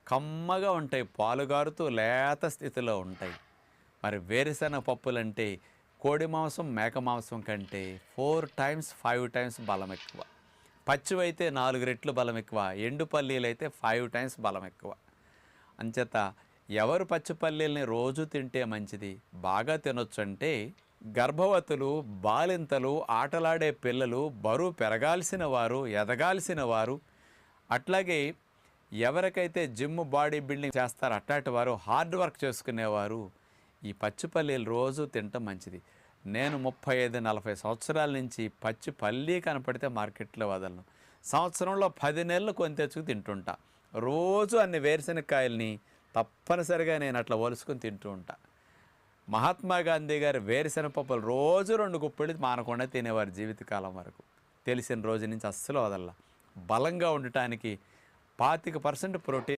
కమ్మగా ఉంటాయి, పాలుగారుతూ లేత స్థితిలో ఉంటాయి. మరి వేరుశెనగ పప్పులంటే కోడి మాంసం, మేక మాంసం కంటే 4 టైమ్స్ 5 టైమ్స్ బలం ఎక్కువ. పచ్చివైతే 4 రెట్లు బలం ఎక్కువ, ఎండు పల్లీలైతే 5 టైమ్స్ బలం ఎక్కువ. అంచేత ఎవరు పచ్చి పల్లీల్ని రోజు తింటే మంచిది, బాగా తినొచ్చు అంటే గర్భవతులు, బాలింతలు, ఆటలాడే పిల్లలు, బరువు పెరగాల్సిన వారు, ఎదగాల్సిన వారు, అట్లాగే ఎవరికైతే జిమ్, బాడీ బిల్డింగ్ చేస్తారో అట్లాంటి వారు, హార్డ్ వర్క్ చేసుకునేవారు ఈ పచ్చి పల్లీలు రోజు తినటం మంచిది. నేను 35-40 సంవత్సరాల నుంచి పచ్చి పల్లీ కనపడితే మార్కెట్లో వదలను. సంవత్సరంలో 10 నెలలు కొని తెచ్చుకు తింటుంటా. రోజు అన్ని వేరుశెనక్కాయల్ని తప్పనిసరిగా నేను అట్లా ఒలుసుకొని తింటూ ఉంటా. మహాత్మా గాంధీ గారు వేరుశెనగ పప్పులు రోజు 2 గుప్పెళ్ళు మానకుండా తినేవారు జీవితకాలం వరకు. తెలిసిన రోజు నుంచి అస్సలు వదల్లా. బలంగా ఉండటానికి 25% ప్రోటీన్